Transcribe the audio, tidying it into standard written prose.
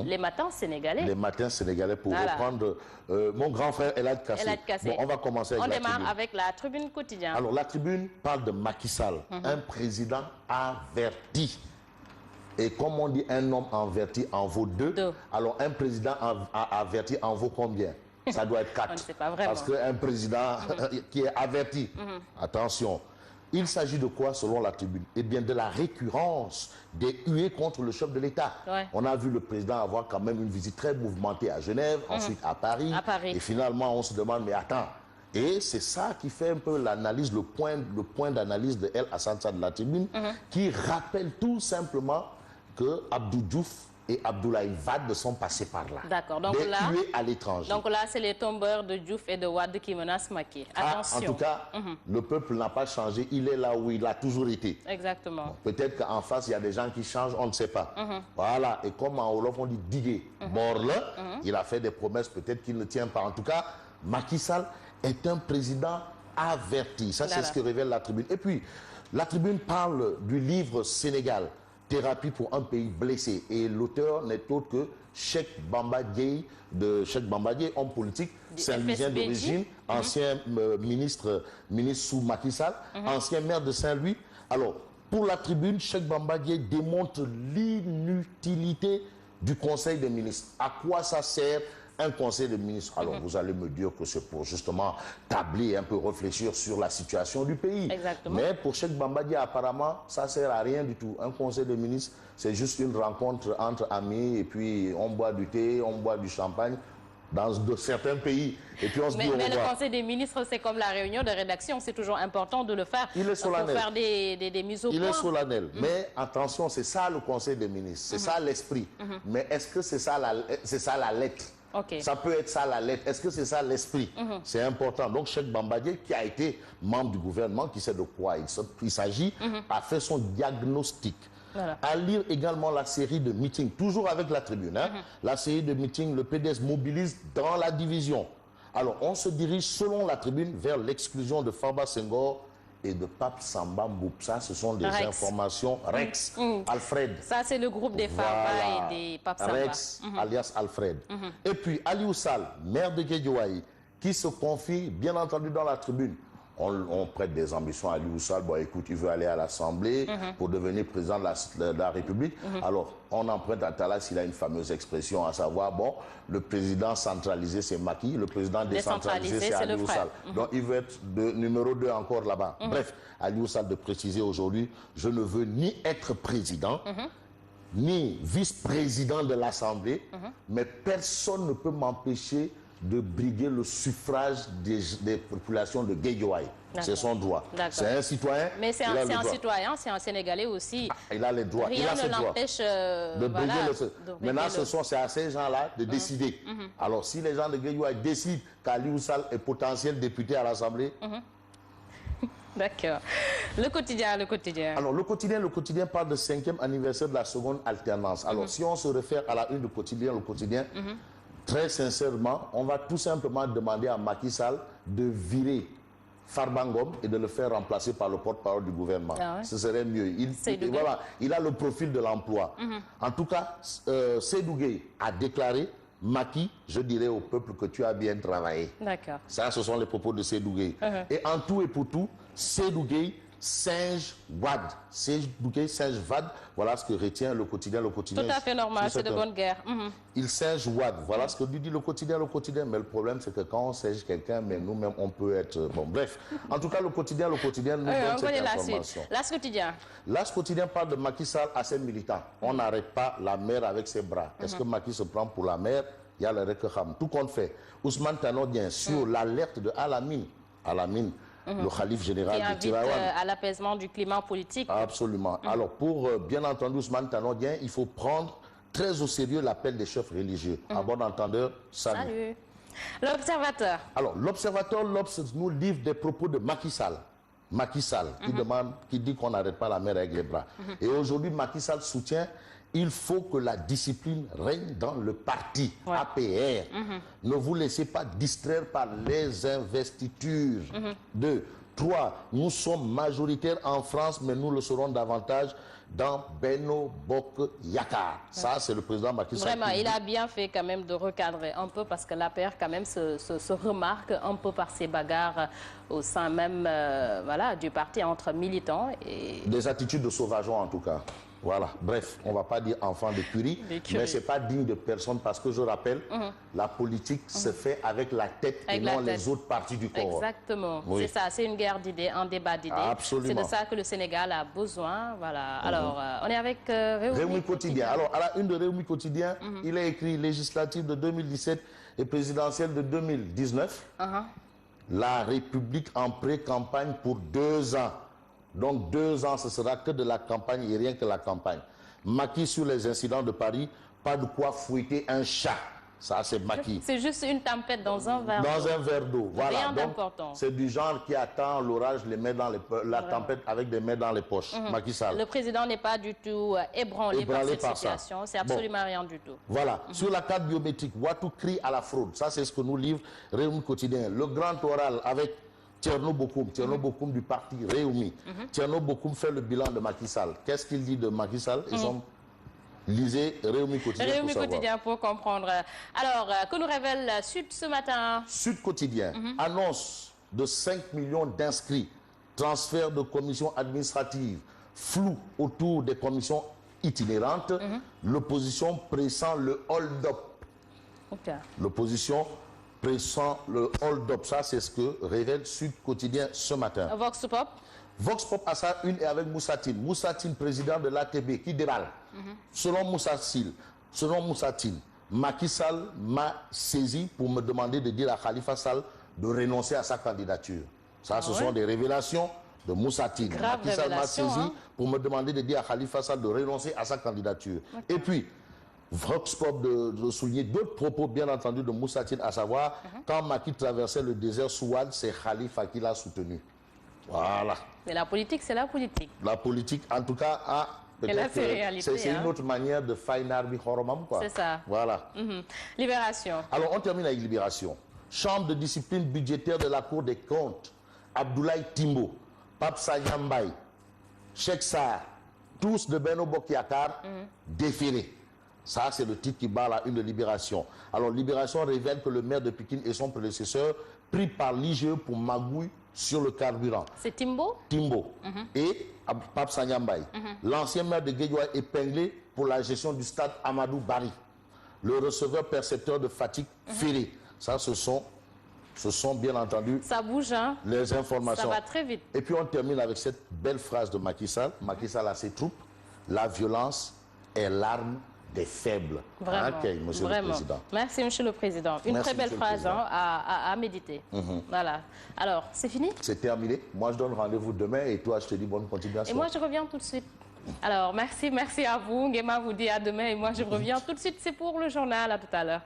Les matins sénégalais. Les matins sénégalais pour reprendre mon grand frère Elad Kassé. Bon, on va commencer avec la tribune. On démarre avec la tribune quotidienne. Alors la tribune parle de Macky Sall, un président averti. Et comme on dit, un homme averti en vaut deux. Alors un président averti en vaut combien? Ça doit être 4. On ne sait pas vraiment. Parce qu'un président qui est averti, attention. Il s'agit de quoi selon la tribune? Eh bien de la récurrence des huées contre le chef de l'État. On a vu le président avoir quand même une visite très mouvementée à Genève, ensuite à Paris. Et finalement on se demande, mais attends. Et c'est ça qui fait un peu l'analyse, le point d'analyse de El Hassan de la tribune, qui rappelle tout simplement que Abdou Diouf et Abdoulaye Wade sont passés par là. D'accord. Donc des là, huées à l'étranger. Donc là, c'est les tombeurs de Diouf et de Wade qui menacent Macky. Attention. En tout cas, le peuple n'a pas changé. Il est là où il a toujours été. Exactement. Bon, peut-être qu'en face, il y a des gens qui changent, on ne sait pas. Voilà. Et comme en Wolof, on dit diguer, morle, il a fait des promesses, peut-être qu'il ne tient pas. En tout cas, Macky Sall est un président averti. Ça, c'est ce que révèle la tribune. Et puis, la tribune parle du livre Sénégal. Thérapie pour un pays blessé. Et l'auteur n'est autre que Cheikh Bamba Dièye, homme politique, Saint-Louisien d'origine, ancien ministre sous Macky Sall, ancien maire de Saint-Louis. Alors, pour la tribune, Cheikh Bamba Dièye démontre l'inutilité du Conseil des ministres. À quoi ça sert un conseil de ministres? Alors, vous allez me dire que c'est pour justement tabler, un peu réfléchir sur la situation du pays. Exactement. Mais pour Cheikh Bamba Dièye, apparemment, ça ne sert à rien du tout. Un conseil de ministres, c'est juste une rencontre entre amis et puis on boit du thé, on boit du champagne dans certains pays. Et puis on se dit au revoir. Mais le conseil des ministres, c'est comme la réunion de rédaction. C'est toujours important de le faire. Il est solennel. Pour faire des mises au point. Il est solennel. Mais attention, c'est ça le conseil des ministres. C'est ça l'esprit. Mais est-ce que c'est ça la lettre? Ça peut être ça la lettre. Est-ce que c'est ça l'esprit? C'est important. Donc Cheikh Bamba Dièye, qui a été membre du gouvernement, qui sait de quoi il s'agit, a fait son diagnostic. À lire également la série de meetings, toujours avec la tribune. La série de meetings, le PDS mobilise dans la division. Alors on se dirige selon la tribune vers l'exclusion de Farba Senghor et de Pape Samba Mboup. Ça, ce sont des informations. Rex, Alfred. Ça, c'est le groupe des Farba et des Pape Samba. Rex, alias Alfred. Et puis, Aliou Sall, maire de Guédiawaye, qui se confie, bien entendu, dans la tribune. On prête des ambitions à Aliou Sall. Bon, écoute, il veut aller à l'Assemblée pour devenir président de la République. Alors, on emprunte à Talas, il a une fameuse expression, à savoir, bon, le président centralisé, c'est Macky, le président décentralisé, c'est Aliou Sall. Donc, il veut être numéro 2 encore là-bas. Bref, Aliou Sall de préciser aujourd'hui, je ne veux ni être président, ni vice-président de l'Assemblée, mais personne ne peut m'empêcher de briguer le suffrage des populations de Guédiawaye. C'est son droit. C'est un citoyen. Mais c'est un citoyen, c'est un Sénégalais aussi. Il a les droits. Rien ne l'empêche de briguer le... Maintenant, c'est à ces gens-là de décider. Alors, si les gens de Guédiawaye décident qu'Aliou Sall est potentiel député à l'Assemblée... D'accord. Le quotidien. Alors, le quotidien parle de 5e anniversaire de la seconde alternance. Alors, si on se réfère à la une du quotidien, très sincèrement, on va tout simplement demander à Macky Sall de virer Farba Ngom et de le faire remplacer par le porte-parole du gouvernement. Ce serait mieux. Il a le profil de l'emploi. En tout cas, Seydou Gueye a déclaré, Macky, je dirais au peuple que tu as bien travaillé. D'accord. Ça, ce sont les propos de Seydou Gueye. Et en tout et pour tout, Seydou Gueye singe Wade. Seydou Gueye singe Wade. Voilà ce que retient le quotidien. Tout à fait normal, c'est de bonne guerre. Il singe Wade. Voilà ce que dit le quotidien. Mais le problème, c'est que quand on singe quelqu'un, mais nous-mêmes, on peut être... Bon, bref. En tout cas, le quotidien nous donne cette information. L'As quotidien parle de Macky Sall à ses militants. On n'arrête pas la mer avec ses bras. Est-ce que Macky se prend pour la mer? Il y a le Rekham. Tout compte fait. Ousmane Tanordien sur l'alerte de Alamine, le calife général de Tivaouane. À l'apaisement du climat politique. Absolument. Alors, pour bien entendu Ousmane Tanordien, il faut prendre très au sérieux l'appel des chefs religieux. À bon entendeur, salut. L'Observateur. Alors, l'Observateur, nous livre des propos de Macky Sall. Qui dit qu'on n'arrête pas la mer avec les bras. Et aujourd'hui, Macky Sall soutient, il faut que la discipline règne dans le parti APR. Ne vous laissez pas distraire par les investitures. 2. 3. Nous sommes majoritaires en France, mais nous le serons davantage dans Benno Bokk Yakaar. Ça, c'est le président Macky Sall. Vraiment, il a bien fait quand même de recadrer un peu parce que l'APR quand même se remarque un peu par ces bagarres au sein même voilà, du parti entre militants. Et... Des attitudes de sauvageon en tout cas. Voilà, bref, on ne va pas dire enfant de curie, mais ce n'est pas digne de personne parce que je rappelle, la politique se fait avec la tête et non les autres parties du corps. Exactement, oui. C'est ça, c'est une guerre d'idées, un débat d'idées. Absolument. C'est de ça que le Sénégal a besoin. Voilà. Alors, on est avec Rewmi Quotidien. Alors, à la une de Rewmi Quotidien, il est écrit législative de 2017 et présidentielle de 2019. La République en pré-campagne pour 2 ans. Donc 2 ans, ce sera que de la campagne et rien que la campagne. Macky sur les incidents de Paris, pas de quoi fouetter un chat. Ça, c'est Macky. C'est juste une tempête dans un verre d'eau. Dans un verre d'eau, voilà. Rien d'important. C'est du genre qui attend l'orage, la tempête avec des mains dans les poches. Macky Sall. Le président n'est pas du tout ébranlé par cette situation. C'est absolument rien du tout. Voilà. Sur la carte biométrique, Ouattou crie à la fraude. Ça, c'est ce que nous livre Rewmi Quotidien. Le grand oral avec Thierno Bokoum du parti Rewmi. Thierno Bokoum fait le bilan de Macky Sall. Qu'est-ce qu'il dit de Macky Sall? Lisez Rewmi Quotidien Rewmi Quotidien pour comprendre. Alors, que nous révèle Sud ce matin? Sud Quotidien annonce de 5 millions d'inscrits, transfert de commissions administratives, flou autour des commissions itinérantes, l'opposition pressant le hold-up. L'opposition pressant le hold-up, ça c'est ce que révèle Sud Quotidien ce matin. Vox Pop. Vox Pop à sa une et avec Moussatine. Moussatine, président de l'ATB, qui déballe. Selon Moussatine, Macky Sall m'a saisi pour me demander de dire à Khalifa Sall de renoncer à sa candidature. Ça, ce sont des révélations de Moussatine. Macky Sall m'a saisi pour me demander de dire à Khalifa Sall de renoncer à sa candidature. Et puis, Vox Pop de souligner d'autres propos, bien entendu, de Moussatine, à savoir, quand Macky traversait le désert Souad, c'est Khalifa qui l'a soutenu. Voilà. Mais la politique, c'est la politique. La politique, en tout cas, c'est une autre manière de Fainarbi Horomam, quoi. C'est ça. Voilà. Libération. Alors, on termine avec Libération. Chambre de discipline budgétaire de la Cour des comptes. Abdoulaye Timbo, Pape Sagna Mbaye, Cheikh Sarr, tous de Benno Bokk Yakaar, déférés. Ça, c'est le titre qui bat la une de Libération. Alors, Libération révèle que le maire de Pikine et son prédécesseur, pris par l'IGE pour magouille sur le carburant. C'est Timbo? Timbo. Et Pape Sagna Mbaye. L'ancien maire de Guédiawaye épinglé pour la gestion du stade Amadou Barry. Le receveur percepteur de fatigue Ferré. Ça, ce sont bien entendu ça bouge, hein? Les informations. Ça va très vite. Et puis, on termine avec cette belle phrase de Macky Sall. Macky Sall a ses troupes. La violence est l'arme des faibles. Vraiment. Okay, monsieur le Président. Merci, monsieur le Président. Une très belle phrase à méditer. Voilà. Alors, c'est fini? C'est terminé. Moi, je donne rendez-vous demain et toi, je te dis bonne continuation. Et moi, je reviens tout de suite. Alors, merci à vous. Nguema vous dit à demain et moi, je reviens tout de suite. C'est pour le journal. À tout à l'heure.